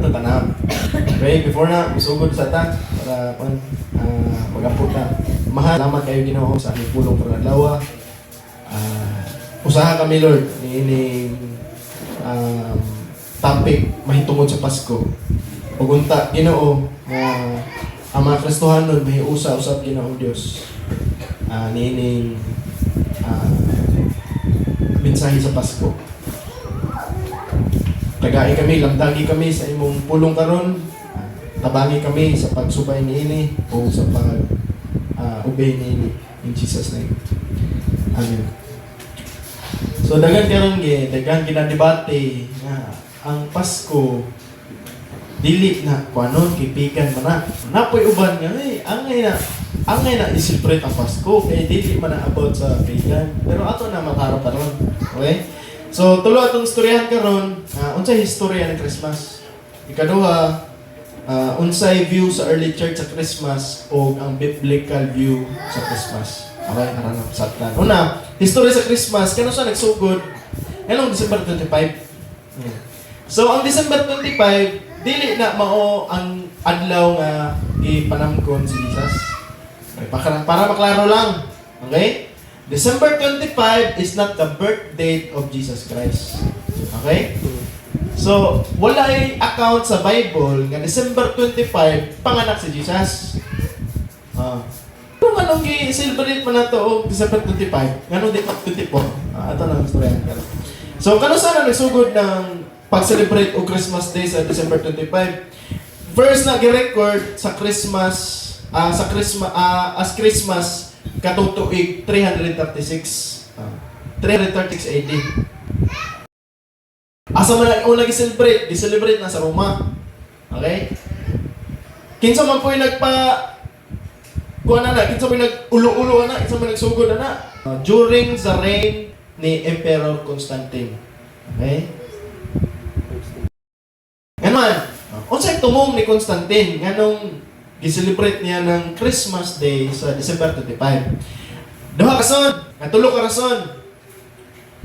ito tanam. Okay, before na, musugod sa ta, para mag-apot na. Mahal, salamat kayo Ginoo sa aming pulong for adlaw. Usaha kami, Lord, ni topic mahitungod sa Pasko. Ugunta, Ginoo, ang mga Kristohanon may usap Ginoong Dios. Niining mensahe sa Pasko. Tagay kami, lamdagi kami sa imong pulong karon. Tabangi kami sa pagsubay niini o sa pag-obey niini in Jesus name. Amen. So dagan kinadebate nga ang Pasko dili na kuanon kipigan man na. Napoy uban nga angay na i-celebrate ang Pasko kay dili man na about sa pagan. Pero ato na makarap karon. Okay? So tulo atong istoryahan karon, unsay historya ng Christmas. Ikaduha, unsay view sa early church sa Christmas o ang biblical view sa Christmas. Okay, karon ang satlan. Una, historya sa Christmas kano sa nagsugod? Anong December 25? So ang December 25 dili na mao ang adlaw nga ipanamkon si Jesus. Okay, para maklaro lang. Okay? December 25 is not the birth date of Jesus Christ. Okay? So, wala ay account sa Bible nga December 25 panganak si Jesus. Kung anong i-celebrate man nato og December 25, nganong di 24. Ato na istorya ka. So, kano sana nagsugod ng pag-celebrate og Christmas Day sa December 25? First na gi-record sa Christmas as Christmas katong tuig 336 AD. Asa man ang una gi-celebrate na sa Roma. Okay? Kinsa man po kinsa man nag-ulo-ulo na, kinsa man nagsugod na. During the reign ni Emperor Constantine. Okay? Ngayon, unsay tumong ni Constantine nganong gi-celebrate niya ng Christmas Day sa December 25. Duha kason, tulo ka rason.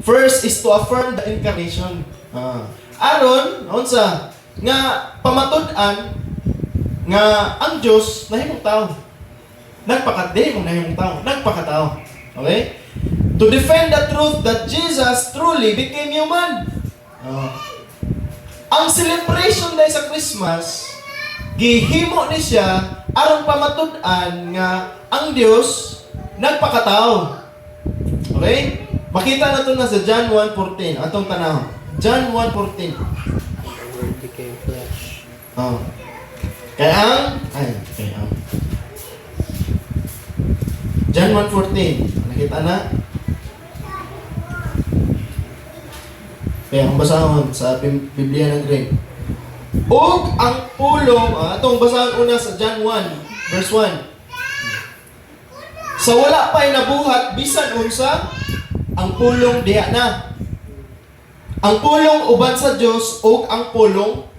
First is to affirm the incarnation. Aron, unsa nga pamatud-an nga ang Dios nahimong tao. Nagpakatao. Okay? To defend the truth that Jesus truly became human. Ang celebration day sa Christmas, gihimo ni siya aron pamatud-an nga ang Dios nagpakatao. Okay? Makita na ito na sa John 1:14. Atong tanaw. John 1:14. The Word became flesh. John 1:14. Nakita na? Kaya ang basahon sa Biblia ng Greek. Og ang pulong, atong basahon una sa John 1, verse 1. Sa wala pa'y nabuhat, bisan unsa, ang pulong diha na. Ang pulong uban sa Dios og ang pulong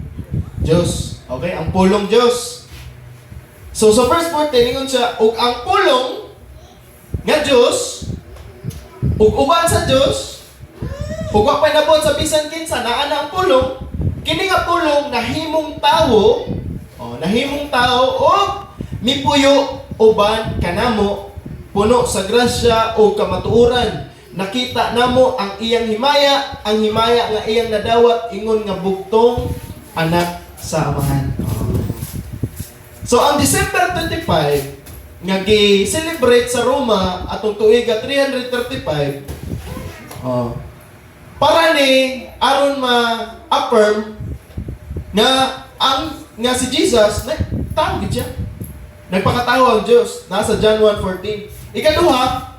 Dios. Okay? Ang pulong Dios. So sa verse 14, ingon siya, og ang pulong nga Dios, og uban sa Dios, ug wa pa'y nabot sa bisan kinsa naa na ang pulong, kini nga pulong nahimong tawo og mipuyo uban kanamo puno sa grasya o kamatuoran. Nakita namo ang iyang himaya, nga iyang nadawat ingon nga bugtong anak sa amahan. So ang December 25 nga gi-celebrate sa Roma atong tuig 335 para ni aron ma-affirm nga si Jesus nagtao gid siya. Nagpakatao ang Dios nasa John 1:14. Ikaduha,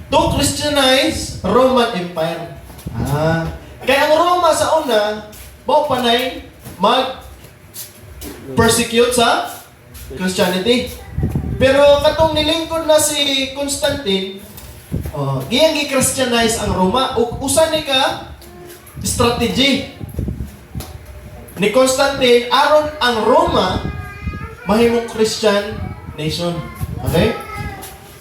to Christianize Roman Empire. Kaya ang Roma sa una mao panay mag-persecute sa Christianity. Pero katong nilingkod na si Constantine, giyang i-Christianize ang Roma ug usa ni ka strategy ni Constantine aron ang Roma mahimong Christian nation. Okay?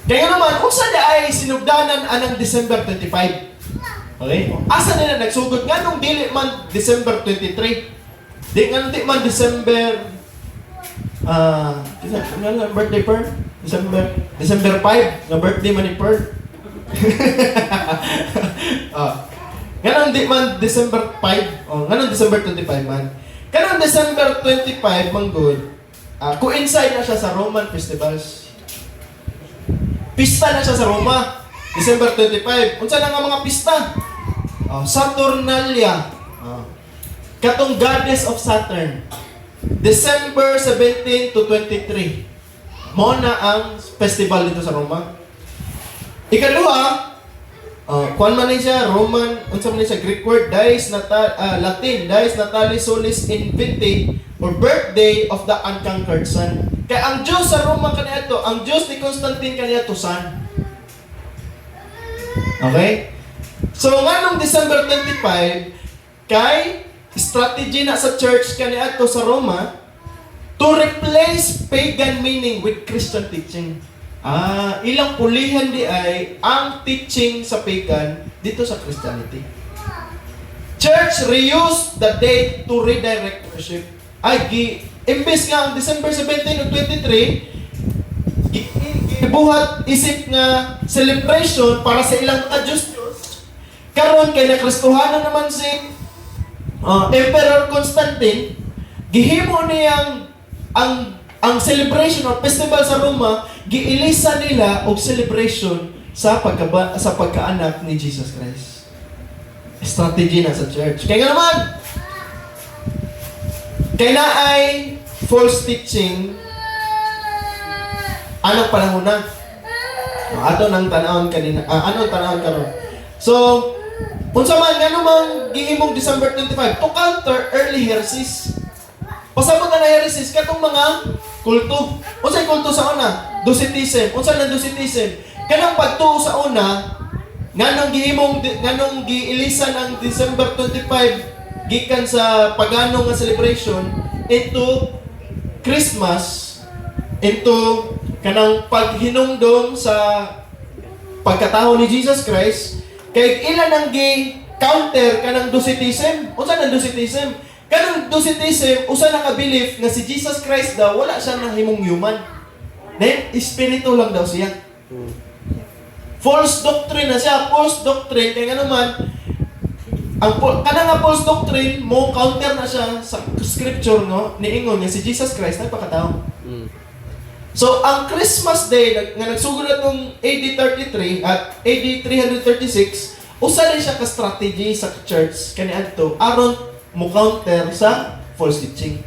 Kaya naman, unsa na ay sinugdanan anang December 25? Okay? Asa nila nagsugod nga nung dili man December 23? Di man December ano birthday per? December 5 na birthday man ni Per. Ganon di man December 5. Ganon December 25 man. Ganon December 25 man good. Coincide na siya sa Roman festivals. Pista na siya sa Roma. December 25. Unsa na nga mga pista? Saturnalia. Katong goddess of Saturn. December 17 to 23. Mao na ang festival dito sa Roma. Ikaduha, kuan man siya Roman, unsa man siya Greek word, Latin, Dies Natalis Solis Invicti, or birthday of the unconquered sun. Kay ang Diyos sa Roma kaniadto, ang Diyos ni Constantine kaniadto sun. Okay? So nganong December 25 kay strategy na sa church kaniadto sa Roma to replace pagan meaning with Christian teaching. Ilang pulihan di ay ang teaching sa pagan dito sa Christianity. Church reuse the date to redirect worship. Imbes nga ang December 17 o 23, gibuhat isip nga celebration para sa ilang mga Diyos. Karon kay nakristohanan naman si Emperor Constantine, gihimo niyang ang celebration or festival sa Roma, giilisa nila og celebration sa pagkaanak ni Jesus Christ. Strategy na sa church. Kaya naman, kaya na ay false teaching anong panahon na. Ato nang tanawon kanina. Anong tanawon karon? So, unsa man ngano mang gihimong December 25 to counter early heresies. Pasabot na heresies katong mga kulto. Unsay kulto sa una? Docetism. Unsa na Docetism? Kanang pagtuo sa una nganong giilisan ang December 25 gikan sa pagano nga celebration into Christmas, into kanang paghinungdom sa pagkatawo ni Jesus Christ. Kay ilan ang gi-counter kanang Docetism? Unsa nang Docetism? Kanang Docetism, usa na ka belief nga si Jesus Christ daw wala siya nahimong human. Then espiritu lang daw siya. False doctrine na siya, false doctrine kay nga naman ang kanang nga false doctrine mo counter na siya sa scripture no niingon nga si Jesus Christ nagpakatao. So, ang Christmas Day, nga nagsugod atong AD 33 at AD 336, usa din siya ka-strategy sa church kaniadto aron mo counter sa false teaching.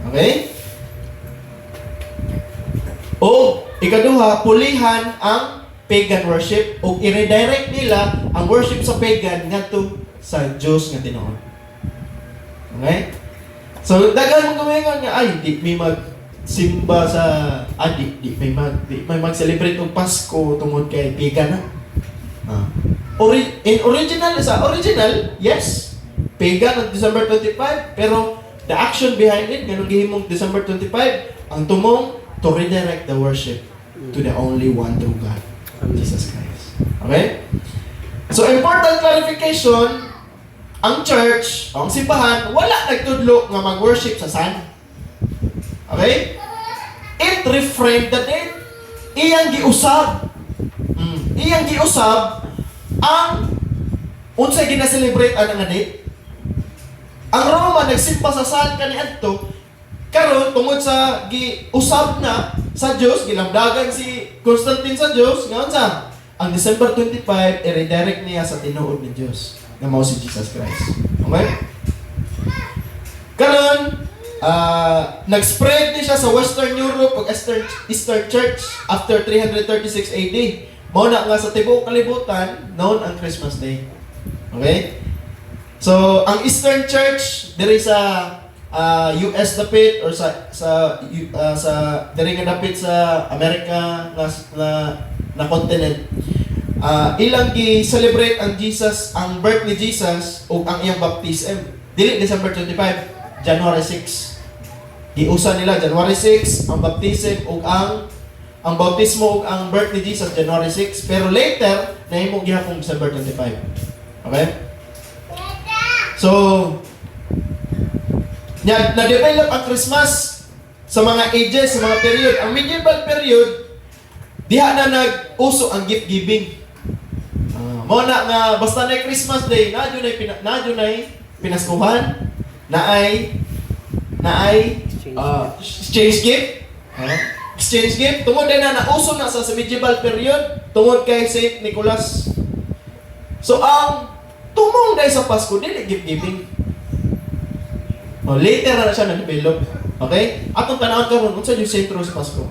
Okay? O, ikaduha, pulihan ang pagan worship o i-redirect nila ang worship sa pagan ngadto sa Diyos nga tinuod. Okay? So, dagan mo gumingon nga, di may simba sa di may mag-celebrate og Pasko tungod kay pagan na. Original, yes, pagan on December 25, pero the action behind it ganun gihimong December 25 ang tumong to redirect the worship to the only one true God, Jesus Christ. Okay? So important clarification, ang church, ang simbahan, wala nagtudlo nga mag-worship sa sun. Okay? It reframed the date. Iyang giusab. Iyang giusab ang unsay gina-celebrate ana nga date. Ang Roma nagsimba sa sun kaniadto karon tungod sa giusab na sa Dios, gilamdagan si Constantine sa Dios, nga unsa? Ang December 25 i-redirect niya sa tinuod ni Dios nga mao si Jesus Christ. Okay? Karon nag-spread din siya sa Western Europe ug Eastern Church after 336 AD. Mao na nga sa tibuok kalibutan known ang Christmas Day. Okay? So, ang Eastern Church diri sa US dapit or sa diri nga dapit sa America na continent. Ilang gi-celebrate ang ang birth ni Jesus ug ang iyang baptism. Dili December 25. January 6. Giusa nila January 6 ang baptism ug ang bautismo ug ang birth ni Jesus January 6, pero later nahimo gihapon December 25. Okay? So Na-develop ang Christmas sa mga ages, sa mga period. Ang medieval period, diha na nag-uso ang gift giving. Mo na nga basta na Christmas Day, nadyo na pinaskuhan, exchange gift. Exchange gift. Tungod din na nauso na sa medieval period, tungod kay Saint Nicholas. So ang tumong dahil sa Pasko, dili gift giving. Later na siya na-develop. Okay? Atong tanawon karon unsa yung sentro sa Pasko.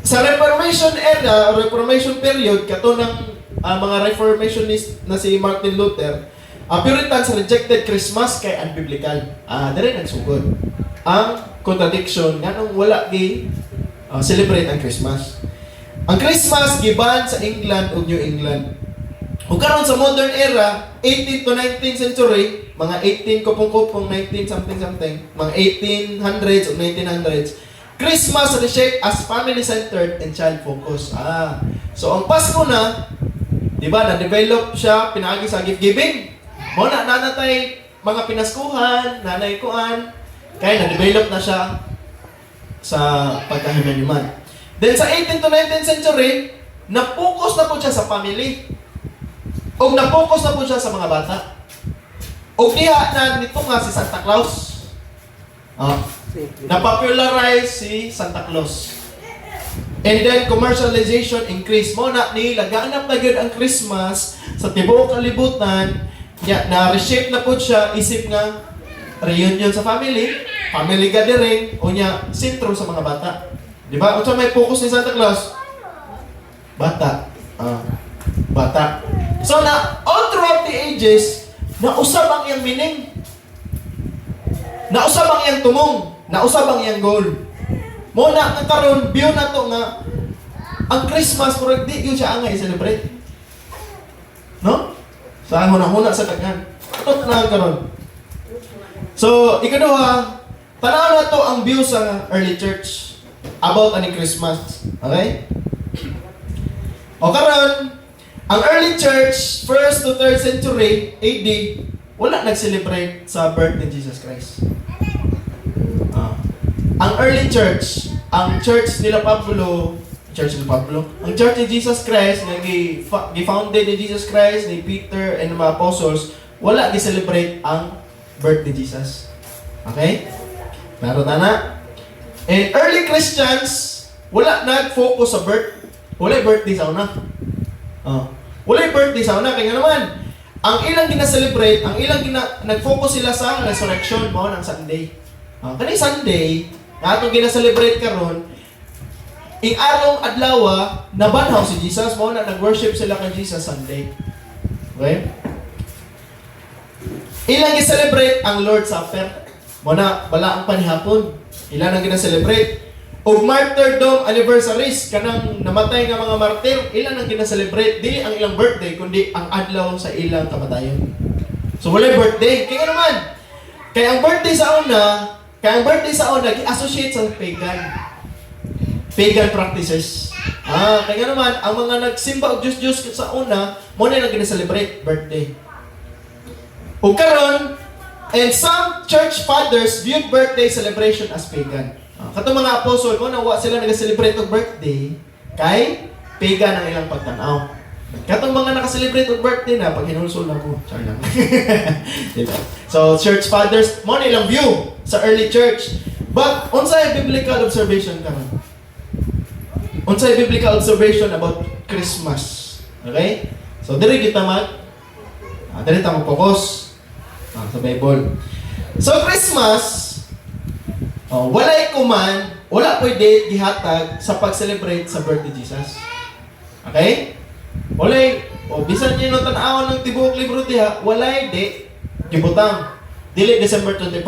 Sa Reformation era, Reformation period, kato ng mga Reformationist na si Martin Luther, Puritans rejected Christmas kay unbiblical. Dire nagsugod. Ang contradiction nga nung wala celebrate ang Christmas. Ang Christmas giban sa England ug New England. Ug karon sa modern era, 18th to 19th century, mga 18 kupong 19 something, mga 1800s o 1900s, Christmas reshaped as family-centered and child-focused. So ang Pasko na, di ba, na-develop siya, pinaagi sa gift-giving. Muna, nanatay mga pinaskuhan, nanay kuan, kaya na-develop na siya sa pagkahiman-himan. Then sa 18th to 19th century, na-focus na po siya sa family. O na-focus na po siya sa mga bata. O diha na nito nga si Santa Claus. Na-popularize si Santa Claus. And then commercialization increased. Mo na laganap na gyud ang Christmas sa tibuok kalibutan. Na-reshape na po siya, isip nga reunion sa family gathering, o niya sentro sa mga bata. Di ba? Unsa may focus ni Santa Claus? Bata. Bata. So na all throughout the ages, nausab ang iyang meaning. Nausab ang iyang tumong. Nausab ang iyang goal. Mo na karon view na to nga ang Christmas pero di gyud siya angay celebrate. No? Sa huna sa kaghan. Tot na karon. So, ikaduha, tanaw na to ang view sa early church about ani Christmas. Okay? O karon, ang early church, 1st to 3rd century AD, wala nag-celebrate sa birth ni Jesus Christ. Ang early church, ang church nila Pablo, ang church ni Jesus Christ, na gi-founded ni Jesus Christ, ni Peter, and mga apostles, wala gi-celebrate ang birth ni Jesus. Okay? Meron na. And early Christians, wala nag-focus sa birth. Wala birthday sa una. Wala birthday sa una. Kaya naman, ang ilang gina-celebrate, nag-focus sila sa resurrection mo ng Sunday. Kani Sunday, na itong gina-celebrate karon, ing arong adlaw, nabanhaw si Jesus, mo na nag-worship sila kay Jesus Sunday. Okay? Ilang gi-celebrate ang Lord's Supper. Mo na bala ang panihapon. Ilan ang gina-celebrate. O martyrdom anniversaries, kanang namatay nga mga martir, ilan ang gina-celebrate. Dili ang ilang birthday, kundi ang adlaw sa ilang kamatayon. So wala birthday. Kaya naman, kaya ang birthday sa una, gi-associate sa pagan practices. Kaya naman, ang mga nagsimba og Diyos sa una, mo na lang gina-celebrate birthday. O karon, and some church fathers viewed birthday celebration as pagan. Katong mga apostol mo, nawa sila nag-celebrate og birthday, kay pagan ang ilang pagtanaw. Katong mga naka-celebrate og birthday na, pag hinulsol na ko, char lang. Diba? So, church fathers, mo na ilang view sa early church. But, unsay biblical observation karon? Unsay biblical observation about Christmas? Okay? So, diri kita mag-focus sa Bible. So, Christmas, walay command, wala pwede gihatag sa pag-celebrate sa birth ni Jesus. Okay? Walay, bisan niyo nung tanawon ng tibuok libro diha, walay gibutang. Dili December 25.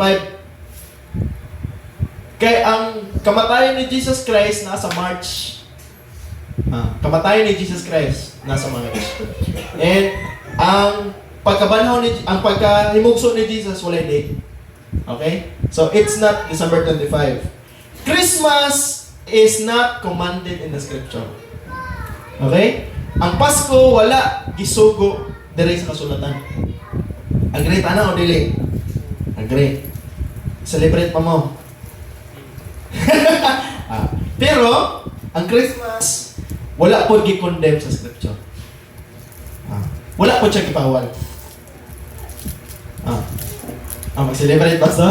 Kay ang kamatayan ni Jesus Christ nasa March. Kamatayan ni Jesus Christ nasa March. And ang pagkahimugso ni Jesus, wala date. Okay? So, it's not December 25. Christmas is not commanded in the scripture. Okay? Ang Pasko, wala gisugo dire sa kasulatan. Agree, tana o dili? Agree. Celebrate pa mo. Pero, ang Christmas, wala po gi-condemn sa scripture. Wala po siya gipawal. Mag-celebrate pastor.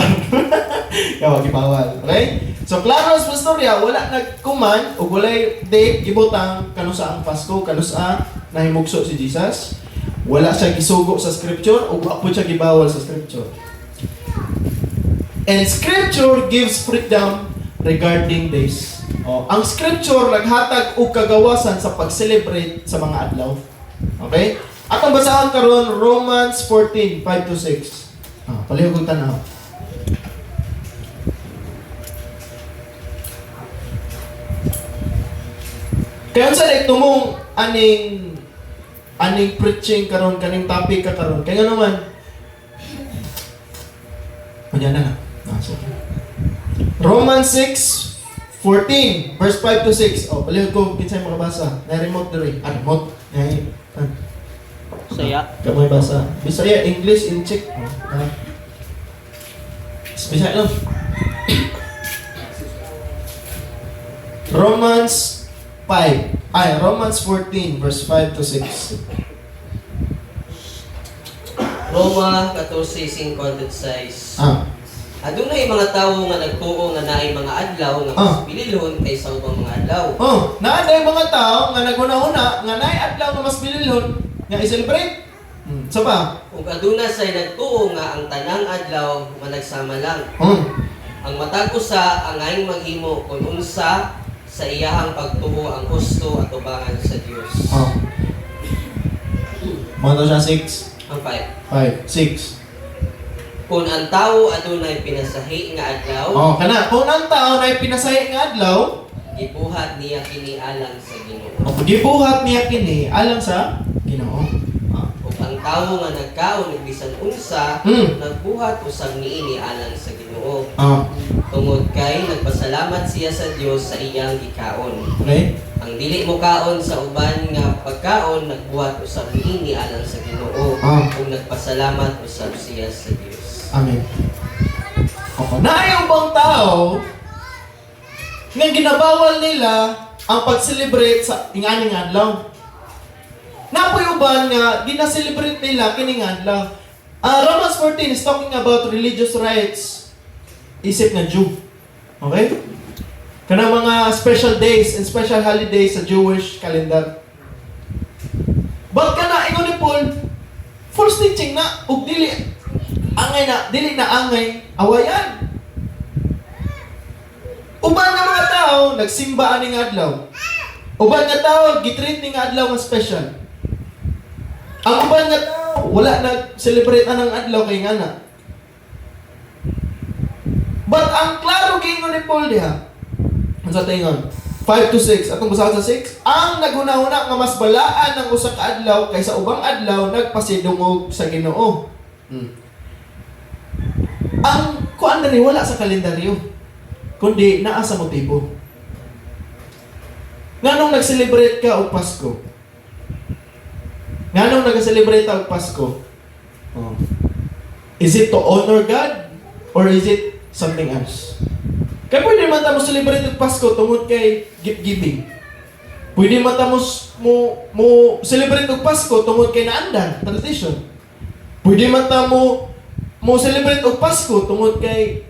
Kaya gipawal. Okay? So, klaro sa pastorya, wala nagkuman o walay date gibutang kanusa ang Pasko, kanusa nahimugso si Jesus. Wala siya gisugo sa scripture o wala po siya gibawal sa scripture. And scripture gives freedom regarding this. Ang scripture naghatag og kagawasan sa pag-celebrate sa mga adlaw. Okay? Atong basahan karon Romans 14:5-6. Palihog kong tanaw. Kaya sa tumong aning preaching karon kaning topic ka karon. Kaya naman Kanya na. Romans 6:14 verse 5-6. Palihog ko kinsay makabasa. Na remote diri. Remote. Saya. Kamay basa. Bisaya, English in Czech. Bisaya lang. Romans 14 verse 5-6. Roma 14:5-6. Adunay mga tawo nga nagtuo nga naay mga adlaw nga mas pililhon kaysa ubang mga adlaw. Naaday mga tao nga naguna-una nga naay adlaw nga mas pililhon nga i-celebrate. Sa pa? Ug aduna say nagtuo nga ang tanang adlaw nga nagsama lang. Ang matag usa ang ayong maghimo kun unsa sa iyahang pagtuo ang gusto at ubangan sa Dios. Mga siya 6? Ang 5, 6. Kung ang tawo adunay pinasahi nga adlaw, Kana. Kung ang tao na pinasahi nga adlaw, gibuhat niya kini alang sa Ginoo. gibuhat niya kini alang sa Ginoo. Ug ang tawo nga nagkaon ug bisan unsa, nagbuhat usab niini alang sa Ginoo. Tungod kay nagpasalamat siya sa Dios sa iyang gikaon. Okay? Ang dili mo kaon sa uban nga pagkaon, nagbuhat usab niini alang sa Ginoo. Ug nagpasalamat usab siya sa Dios. Amen. Naay ubang tao nga ginabawal nila ang pag-celebrate sa inganing adlaw. Napoy uban nga gina-celebrate nila kining adlaw. Romans 14 is talking about religious rights isip nga Jew. Okay? Kana mga special days and special holidays sa Jewish calendar. But kana ingon ni Paul, false teaching na ug dili na angay awayan. Uban nga mga tao nagsimba ani nga adlaw. Uban nga tao gitreat ni nga adlaw nga special. Ang uban nga tao wala nag-celebrate anang adlaw kay ngana. But ang klaro gingon ni Paul diha. Unsa tingon? 5-6 atong basahan sa 6. Ang naguna-una nga mas balaan ang usa ka adlaw kaysa ubang adlaw nagpasidungog sa Ginoo. Ang kuan diri wala sa kalendaryo, kundi naa sa motibo. Nganong nag-celebrate ka og Pasko? Nganong nag-celebrate ka og Pasko? Is it to honor God or is it something else? Kaya pwede man ta mo celebrate og Pasko tungod kay gift giving. Pwede man ta mo celebrate og Pasko tungod kay naandan, tradition. Pwede man ta mo celebrate og Pasko tungod kay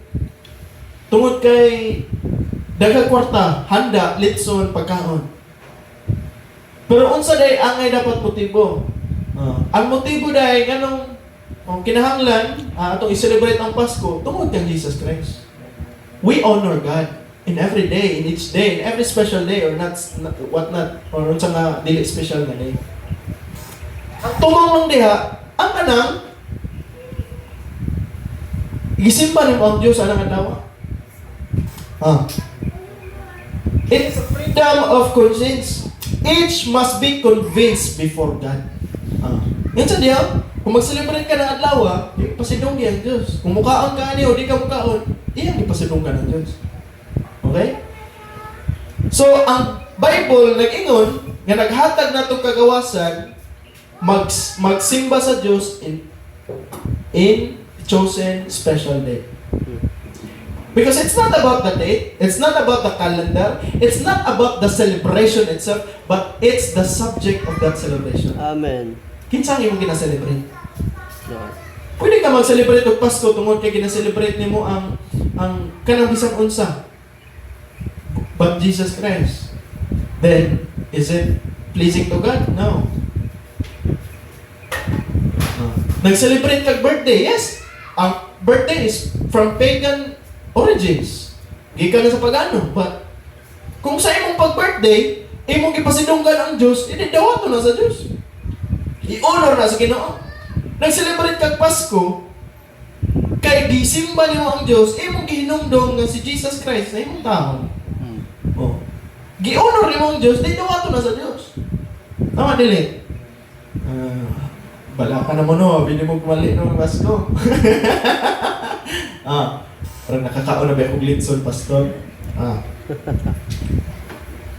daghang kwarta, handa, litson, pagkaon. Pero unsa day angay dapat motibo? Ang motibo day nganong kinahanglan atong i-celebrate ang Pasko tungod kay Jesus Christ. We honor God in every day, in each day, in every special day or not or unsa nga dili special nga day. Ang tumong lang diha, ang kanang gisimba ni ang Diyos anang adlaw. It is a freedom of conscience. Each must be convinced before God. Yan sa diya, kung mag-celebrate ka ng adlaw, pasidong yan Diyos. Kung mukaon ka ani o di ka mukaon, iyan ipasidong ka ng Diyos. Okay? So, ang Bible nag-ingon nga naghatag na itong kagawasan magsimba sa Diyos in chosen special day. Because it's not about the date, it's not about the calendar, it's not about the celebration itself, but it's the subject of that celebration. Amen. Kinsang imong gina-celebrate? Lord. Pwede ka mag-celebrate og Pasko tungod kay gina-celebrate nimo ang kanang bisan unsa. But Jesus Christ. Then is it pleasing to God? No. Nag-celebrate kag birthday, yes. Ang birthday is from pagan origins. Gikan na sa pagano, but kung sa imong pag-birthday, imong gipasidunggan ang Dios, ididawato na sa Dios. I-honor na sa Ginoo. Nag-celebrate kag Pasko, kay gisimba nimo ang Dios, imong gihinumdom nga si Jesus Christ na imong taon. Oh. Gi-honor nimo ang Dios, ididawato na sa Dios. Tama dili. Bala ka na mo no, bili mo kumali no Pasko. Parang nakakaon na ba yung litson, Pastor?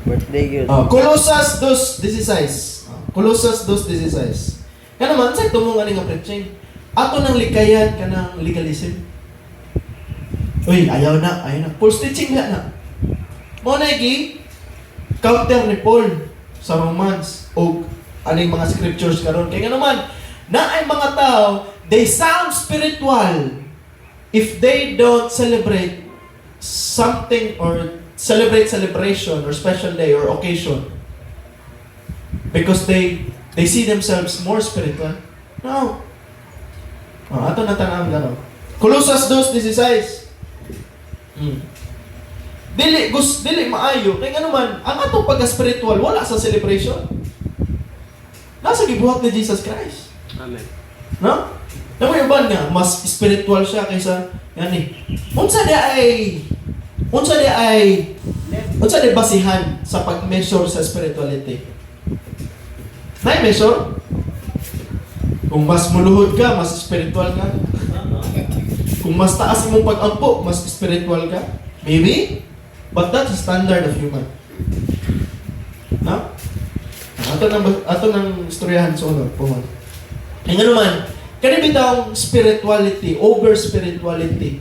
Birthday yun. Colossus 2:16. Colossus 2:16. Kaya naman, sa ito mo nga nga preaching, ato nang likayan ka ng legalism. Uy, ayaw na. False teaching na. Muna counter ni Paul sa Romans o aning mga scriptures karon. Kaya nga naman, na ay mga tao, they sound spiritual if they don't celebrate something or celebration or special day or occasion because they see themselves more spiritual. No. Ato na tanang gano. Colossus 2:16. Dili maayo kay ano man ang atong pagka-spiritual wala sa celebration. Nasa gibuhat ni Jesus Christ. Amen. No? Namayuban nga, mas spiritual siya kaysa, yan eh. Unsa di ay basihan sa pag-measure sa spirituality? Na-measure? Kung mas muluhod ka, mas spiritual ka. Kung mas taas imong pag-ampo, mas spiritual ka. Maybe? But that's the standard of human. No? Ato nang istoryahan sa ulo. Puman. E nga naman, kanibitang spirituality, over spirituality,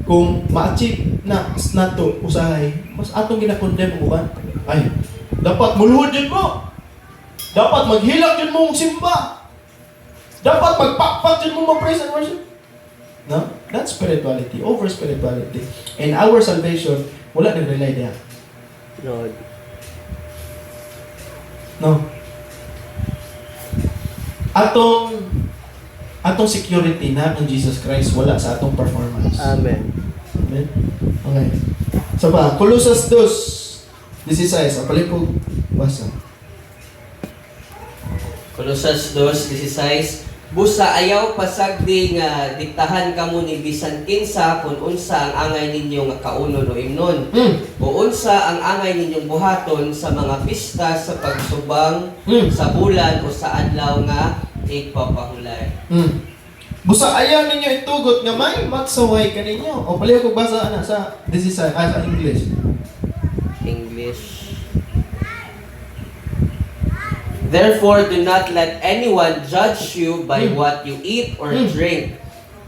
kung ma-achieve na nato usahay, mas atong ginakondem mo ba? Ay, dapat muluhod yun mo. Dapat maghilak yun mo simba. Dapat magpakpak yun mo praise and worship. No? That's spirituality, over spirituality. And our salvation, wala nag-rely diyan. Lord. No? Atong security na ang Jesus Christ wala sa atong performance. Amen. Amen? Okay. So pa, Colossus 2:16. Ang palikog basa. Colossus 2:16. Busa ayaw pasagdi nga diktahan kamo ni bisan kinsa kun unsa ang angay ninyo nga kaunon o imnon. O unsa ang angay ninyong buhaton sa mga pista sa pagsubang sa bulan o sa adlaw nga igpapahulay. Busa ayaw ninyo itugot nga may magsaway kaninyo. O palikog basa ana sa 16 sa English. Therefore, do not let anyone judge you by what you eat or drink,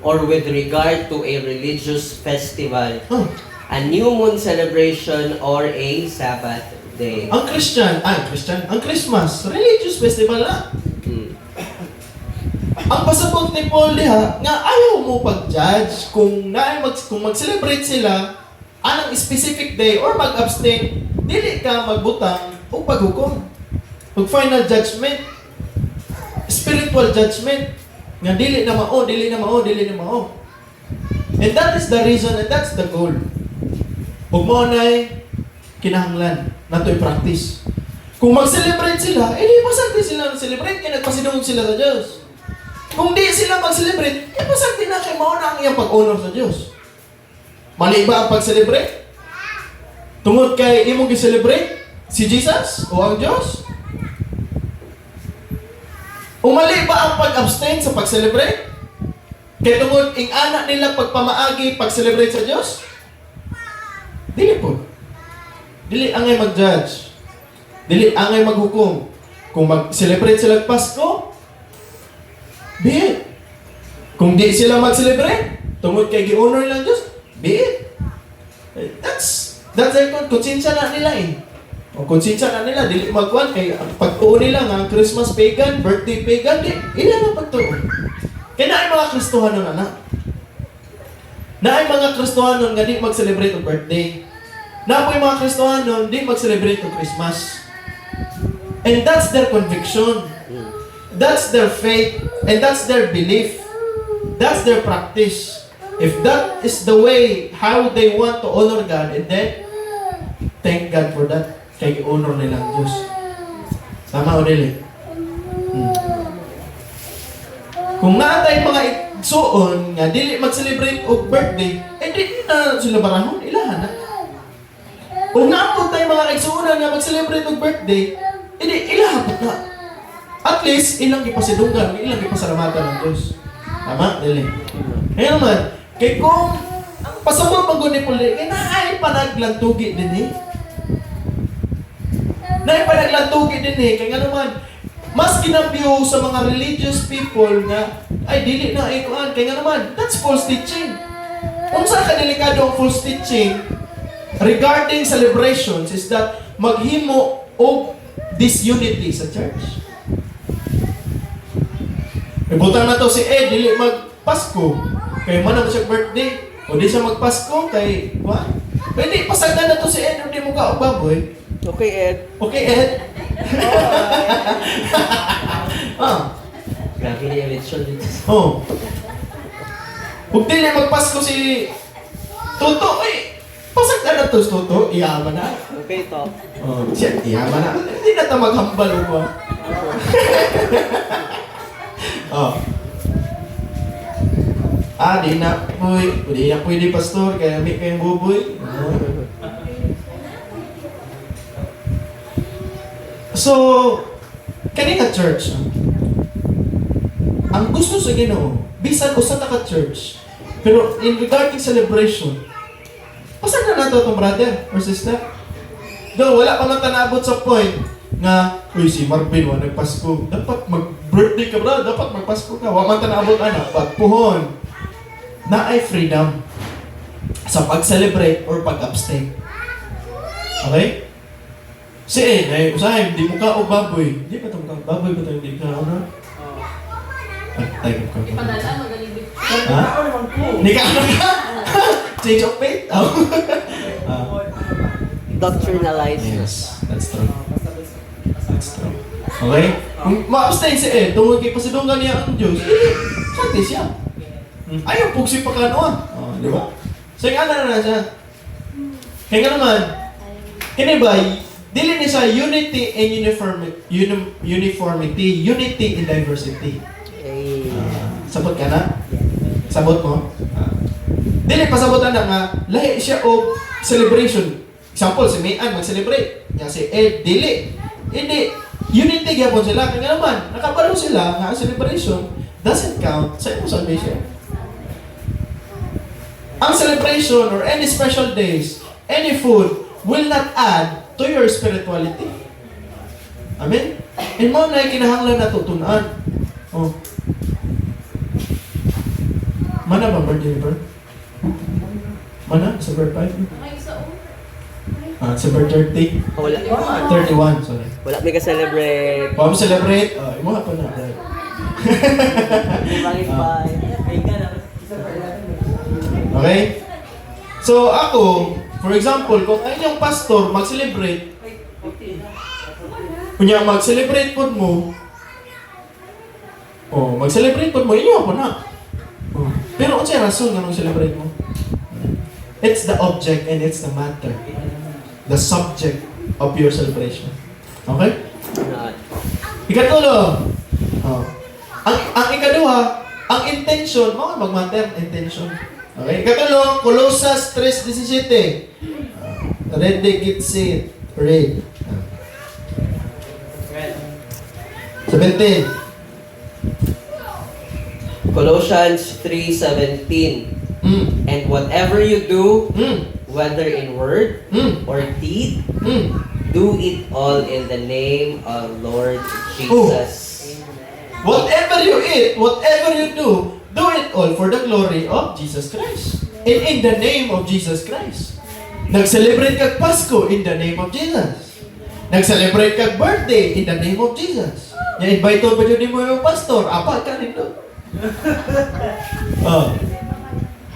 or with regard to a religious festival, a new moon celebration, or a Sabbath day. Ang Christmas, religious festival na. Ang pasabot ni Paul diha, nga ayaw mo pag-judge kung mag-celebrate sila anong specific day or mag-abstain, dili ka magbutang o paghukom. Pag final judgment, spiritual judgment, nga dili na mao. And that is the reason and that's the goal. Ug mao nay kinahanglan nato i-practice. Kung mag-celebrate sila, di pasagdi sila celebrate kay nagpasidungog sila sa Dios. Kung di sila mag-celebrate, pasagdi na kay mao na ang iyang pag-honor sa Dios. Mali ba ang pag-celebrate? Tungod kay imong gi-celebrate si Jesus o ang Dios? Umali ba ang pag-abstain sa pag-celebrate? Kaya tungod ing anak nila pagpamaagi pag-celebrate sa Diyos? Dili po. Dili angay mag-judge. Dili angay maghukom. Kung mag-celebrate sila Pasko, be it. Kung di sila mag-celebrate, tungod kay gi-honor lang Diyos, be it. That's their konsensya na nila eh. O konsensya na nila, dili magkuhan kay ang pagtuo nila nga ang Christmas pagan, birthday pagan, di, ilan ang pagtuo. Kaya na ay mga Kristohan nun, anak. Na ay mga Kristohan nun nga di mag-celebrate ng birthday. Na po yung mga Kristohan nun, di mag-celebrate ng Christmas. And that's their conviction. That's their faith. And that's their belief. That's their practice. If that is the way how they want to honor God, and then thank God for that. Kaya i-honor nila ang Diyos. Tama o dili? Kung naatay mga igsuon nga dili mag-celebrate og birthday, eh di na sila barahon, ilahan na. Kung naapod tayo mga igsuonan nga mag-celebrate og birthday, eh di ilahan na. At least, ilang ipasidunggan, ilang ipasalamatan ng Diyos. Tama? Dili. Kaya naman, kay kung ang pasabot pag-uni po rin, naay panaglantugi din eh. Naay panaglantugi din eh. Kaya nga naman, mas kinabyo sa mga religious people na, ay, dili na ikuan. Kaya nga naman, that's false teaching. Kung saan ka delikado ang false teaching regarding celebrations is that maghimo o disunity sa church. Ibutang na to si Ed, dili mag-Pasko. Kaya man naman siya birthday. O di siya mag-Pasko, kay, what? Pwede, pasagdan na to si Ed, hindi mo ka, o baboy. Okay, Ed. Okay, Ed. Ah. Grabe niya yung election dito. Oh. Huwag din na magpasko si Toto, eh. Pasagdan na to si Toto, iyaman na. Okay, top. Oh, siya, iyaman na. Hindi na ta maghambal mo. Oh. Di na pwede pastor, kaya may kayong buboy. So, kani ka church, ang gusto sa Ginoo, bisan usa ta ka church, pero in regarding celebration, pasag na nato itong brother or sister. Though, wala pa man tanabot sa point nga, uy, si Marvin, wa nagpasko. Dapat mag-birthday ka, bro. Dapat magpasko ka. Wa man tanabot, anak. Pagpuhon. Na ay freedom sa pag-celebrate or pag-abstain. Okay? Si ay usahay, di mo ka o baboy. Di ba itong baboy ba ito? Hindi ka, ano? Tayo ka. Ipadala, magalibig. Ha? Hindi ka, ano ka? Change of faith? Doctrinalize. Yes, that's true. That's true. Okay? Kung ma-abstain si Ed, tungkol kay pasidunggan niya ang Diyos, sante siya. Ayaw pugsi pa ka noon. Oh, di ba? So, yung na siya. Kaya nga naman, kini ba, dili niya sa unity and uniformity, unity in diversity. Hey. Sabot ka na? Sabot mo? Dili, pasabotan na nga, lahi siya o celebration. Example, si Mayan mag-celebrate. Nga si Ed, dili. Hindi. Unity gyapon sila. Kaya naman, nakabaro sila nga celebration doesn't count sa iyong salvation. Ang celebration or any special days, any food, will not add to your spirituality. Amen? And mo na kinahanglan natutunan. Oh. Mana ba birthday ni Bert? Mana? Sa birth 5? May isa o. Sa birth 30? Wala. 31, sorry. Wala may ka-celebrate. Pwede celebrate? Imo pa na. Bangin pa. Okay? So ako, for example, kung ay yung pastor mag-celebrate, kunya mag-celebrate po mo, mag-celebrate po mo, inyo ako na. Pero ano siya rason nga mag-celebrate mo? It's the object and it's the matter. The subject of your celebration. Okay? Ikatulo, ang ikaduha, ang intention, mag-matter, intention. Okay? Ikatulo, Colossus 3:17. Read the get it. Read. 17. Colossians 3:17. And whatever you do, whether in word or deed, do it all in the name of Lord Jesus. Whatever you eat, whatever you do it all for the glory of Jesus Christ. And in the name of Jesus Christ. Nag-celebrate kag Pasko in the name of Jesus. Nag-celebrate kag birthday in the name of Jesus. Na-invite pa dyan mo yung pastor. Apa ka nito? Oh.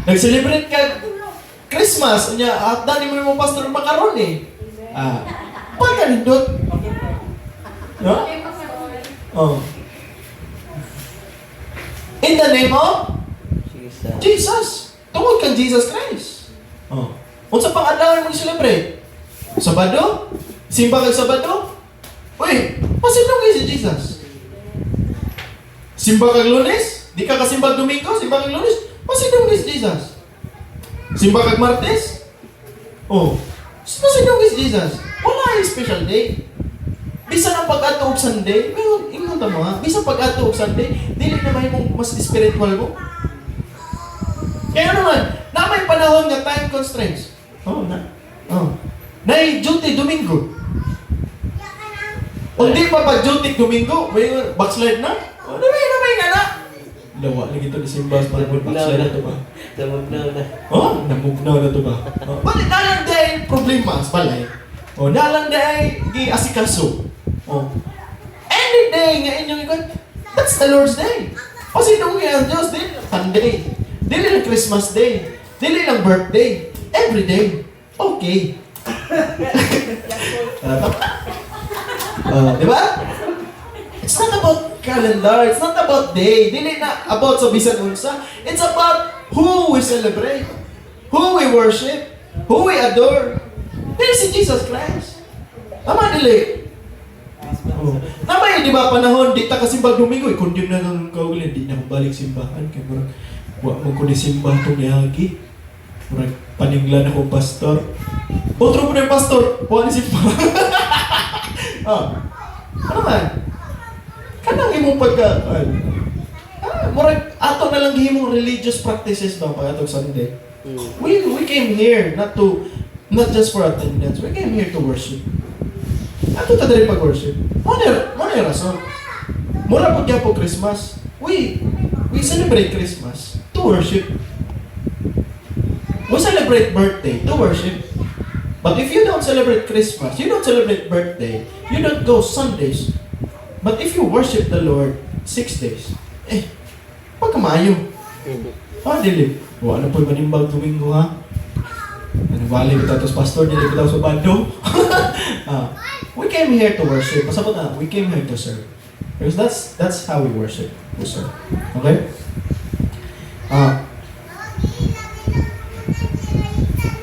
Nag-celebrate kag Christmas. At dani mo yung pastor macaroni. Apa ka nito? No? Oh. In the name of Jesus. Jesus. Tungod kang Jesus Christ. Oh. Unsa pang adlaw mo celebrate? Sabado? Simba kag Sabado? Uy, pasinong si Jesus. Simba kag Lunes? Di ka kasimba Domingo, simba kag Lunes? Pasinong si Jesus. Simba kag Martes? Oh. Pasinong si Jesus. Wala yung special day. Bisa ng pag-ato og Sunday, pero ingon ta mo ha, bisa pag-ato og Sunday, dili na may mong mas spiritual mo. Kaya naman, na may panahon nga time constraints. Nay duty Domingo. Kung di pa pag-duty Domingo, may backslide na. Namay nga na. Lawa lagi ito ni Simbas para backslide na ito ba? Namugnaw na. Namugnaw na ito ba? Balik na lang dahil problema sa balay. Na lang dahil gi-asikaso. Any day nga inyong ikot, that's the Lord's day. Kasi nung ang Diyos, dili lang Sunday. Dili lang Christmas day. Dili lang birthday. Every day. Okay. Di ba? It's not about calendar. It's not about day. Dili na about sa bisan unsa. It's about who we celebrate, who we worship, who we adore. Dili si Jesus Christ. Tama dili. Namay di ba panahon di ta kasimba Domingo, i-condemn na ng kaugalingon, di na balik simbahan kay murag wa mo ko ni simba tong yagi. Murag paninglan ako pastor. Otro po na yung pastor, buwan ni simba. Ano man? Kanang imong pagka murag ato na lang gihimong religious practices ba pag atong Sunday. We came here not just for attendance. We came here to worship. Ato ta diri pag-worship. Mo na rason. Mura po gyapon Christmas. We celebrate Christmas to worship. We celebrate birthday to worship. But if you don't celebrate Christmas, you don't celebrate birthday, you don't go Sundays. But if you worship the Lord 6 days, pagkamayo. Dili. Ano po yung manimbag Domingo ha? Bali kita tos pastor, dili kita sa bando. We came here to worship. Pasabot na, we came here to serve. Because that's how we worship. We serve. Okay?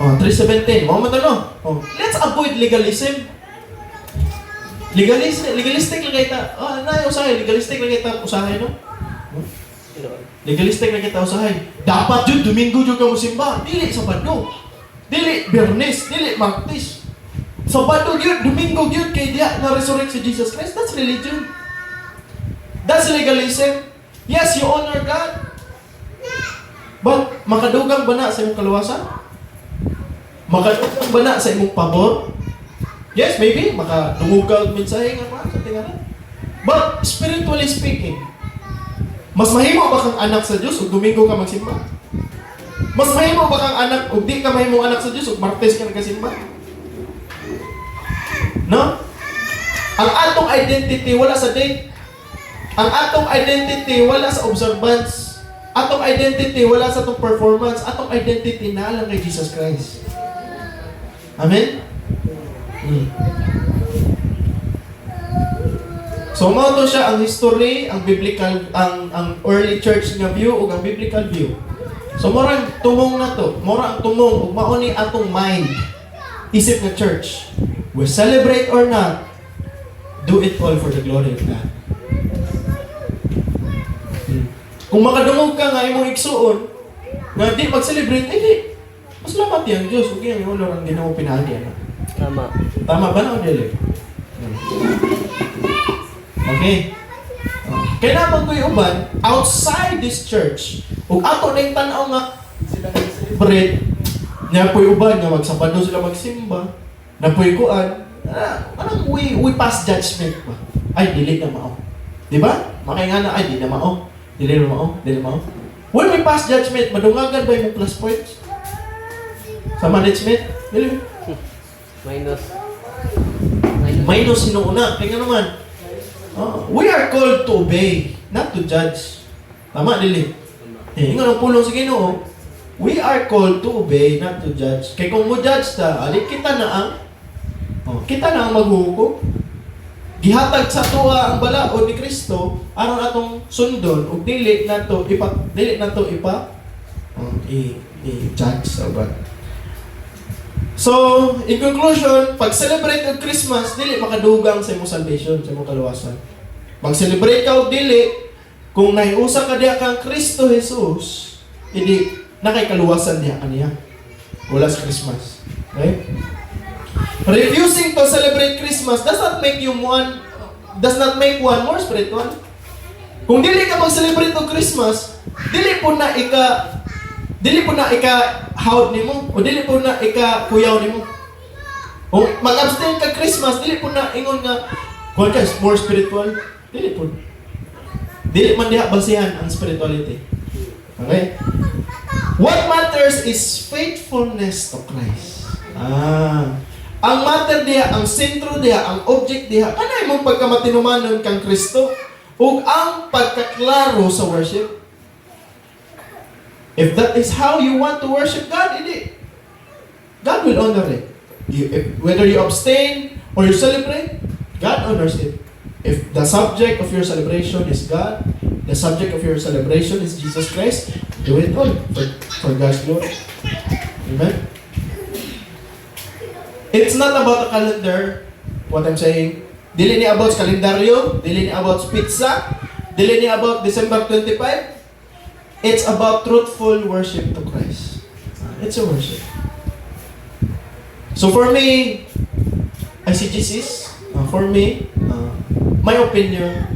3:17. Mga matanong. Let's avoid legalism. Legalistic lang kita. Usahay. Legalistic lang kita usahay, no? Legalistic lang kita usahay. Dapat yun, Domingo yun ka musimba. Dili sa bando. Dili Biyernes, dili Martes. Sabado yun, Domingo yun, kay diya na-resurrect si Jesus Christ. That's religion. That's legalism. Yes, you honor God. But, makadugang ba na sa imong kaluwasan? Makadugang ba na sa imong pabor? Yes, maybe. Makadungog ka ang mensahe nga pa sa tingalan. But, spiritually speaking, mas mahimo ba kang anak sa Diyos o Domingo ka magsimba? Mas mahimo ba kang anak o di ka mahimong anak sa Diyos o Martes ka nagkasimba? No? Ang atong identity wala sa date. Ang atong identity wala sa observance. Atong identity wala sa atong performance. Atong identity na lang kay Jesus Christ. Amen? So mao to siya ang history, ang biblical, ang early church nga view ug ang biblical view. So mora tumong na to, mora ang tumong ug mao ni atong mind. Isip nga church. We celebrate or not, do it all for the glory of God. Kung makadungog ka nga imong igsuon, nga di mag-celebrate, di. Mas lamat yan, Diyos. Huwag yan yung ulo ang ginawang pinahagi. Tama. Tama ba na o dili? Okay. Kaya naman ko yung uban, outside this church, kung ato na yung tanaw nga, sila nag-celebrate, na po yung uban, nga magsabado sila magsimba, na po yung kuan, anong we pass judgment ba? Ay, dili na mao. Di ba? Makaya nga na, ay, di na mao. Dili na mao. When we pass judgment, madungagan ba yung plus points? Sa management? Dili. Minus. Minus sinuuna. Kaya nga naman. We are called to obey, not to judge. Tama, dili. Nga ang pulong sa Ginoo. We are called to obey, not to judge. Kaya kung mo judge ta, alik kita na ang maghuhukom. Gihatag sa tuwa ang balaod ni Kristo aron atong sundon ug dili nato i-judge sa uban. So, in conclusion, pag celebrate og Christmas, dili makadugang sa imong salvation, sa imong kaluwasan. Pag celebrate ka og dili, kung nahiusa ka diha kang Kristo Jesus, hindi na kay kaluwasan diha kaniya. Wala sa Christmas. Okay? Refusing to celebrate Christmas does not make one more spiritual. Kung dili ka mag-celebrate og Christmas, dili po na ika hawd nimo o dili po na ika kuyaw nimo. O mag-abstain ka Christmas, dili po na ingon nga kung ka more spiritual, dili po. Dili man diha basihan ang spirituality. Okay? What matters is faithfulness to Christ. Ang matter diha, ang sentro diha, ang object diha, kanay mong pagkamatinumanon kang Kristo ug ang pagkaklaro sa worship. If that is how you want to worship God, God will honor it. Whether you abstain or you celebrate, God honors it. If the subject of your celebration is God, the subject of your celebration is Jesus Christ, do it all for God's glory. Amen? It's not about a calendar, what I'm saying. Dili ni about kalendaryo, dili ni about pizza, dili ni about December 25. It's about truthful worship to Christ. It's a worship. So for me, ICGCs, for me, my opinion,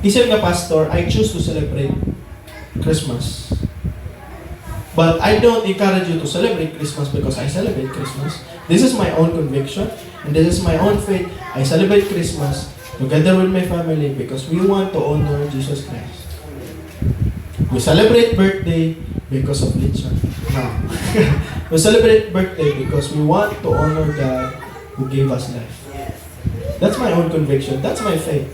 isip nga pastor, I choose to celebrate Christmas. But I don't encourage you to celebrate Christmas because I celebrate Christmas. This is my own conviction, and this is my own faith. I celebrate Christmas together with my family because we want to honor Jesus Christ. We celebrate birthday because of lechon. No. We celebrate birthday because we want to honor God who gave us life. That's my own conviction. That's my faith.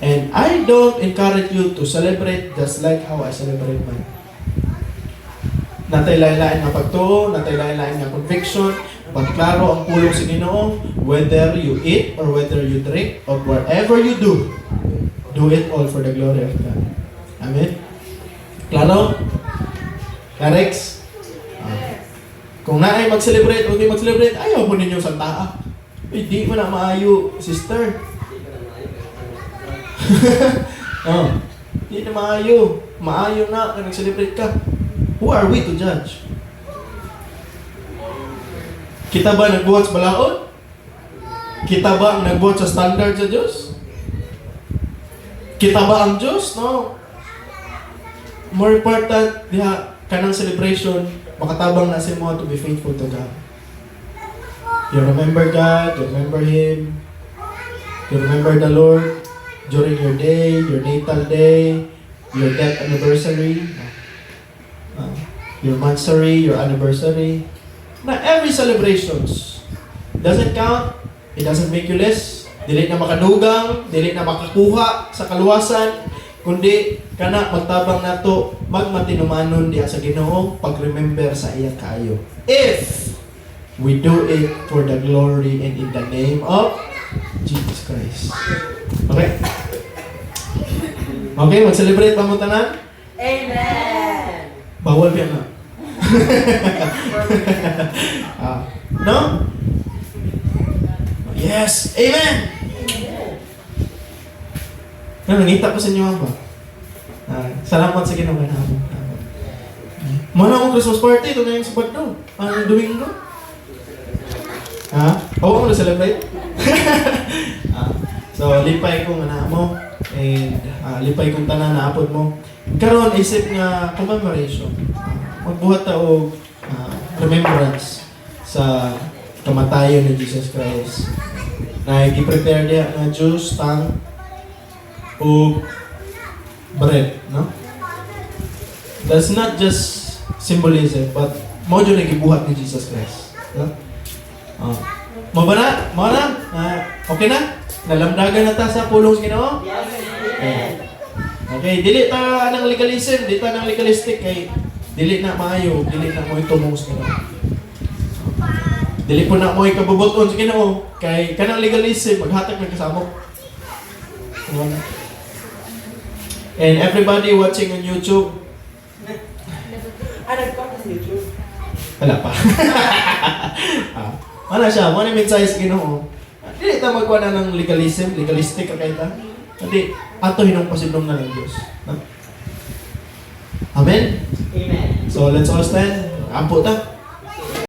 And I don't encourage you to celebrate just like how I celebrate mine. Natay lain-lain nga pagtuo, natay lain-lain nga conviction, pagklaro ang pulong sa Ginoo, whether you eat or whether you drink or whatever you do it all for the glory of God. Amen? Klaro? Karex? Kung naay mag-celebrate o hindi mag-celebrate, ayaw mo ninyo sa taa. Hindi mo na maayo, sister. Hindi na maayo. Maayo na kung nag-celebrate ka. Who are we to judge? Kita ba nagbuhat sa balaod? Kita ba ang nagbuhat sa standard sa Diyos? Kita ba ang Diyos? No. More important, diha, kanang celebration, makatabang na sa mo to be faithful to God. You remember God, you remember Him, you remember the Lord during your day, your natal day, your death anniversary, your monthsary, your anniversary. Na every celebrations doesn't count, it doesn't make you less, dili na makadugang, dili na makakuha sa kaluwasan, kundi kana magtabang nato magmatinumanon diha sa Ginoo pag-remember sa iya kaayo. If we do it for the glory and in the name of Jesus Christ. Okay? Okay, mag-celebrate pa mo tanan? Amen! Bawal yan na. No? Yes! Amen! Nangita ko sa inyo ba? Salamat sa Ginoo na ako. Muna akong Christmas party, ito na yung sabat doon. Ano Domingo? Oo mo na-celebrate? So, lipay kong anak mo. And lipay kong tanan na apod mo. Karon isip nga commemoration. Magbuhat ta og remembrance sa kamatayon ni Jesus Christ. Na i-prepare niya na juice, tang, o bread, no? That's not just symbolism, but Mao jud nagibuhat ni Jesus Christ. No? Oh. Mo ba na? Mo na? Okay na? Nalamdagan na ta sa pulong sa Ginoo? Amen. Okay, dili ta nang legalism, dili ta nang legalistic kay dili na maayo, dili na mo itumong sa Ginoo. Dili po na mo ikabubuton sa Ginoo kay kanang legalism maghatag ng kasamo. And everybody watching on YouTube, Nagkota sa YouTube. wala pa. Wala siya, wala mensahe sa Ginoo. Dili ta magkuha na ng legalism, legalistic ka kay ta. Hindi, ato hinong pasidlong na ng Diyos. No? Amen? Amen. So let's all stand. Ampo ta.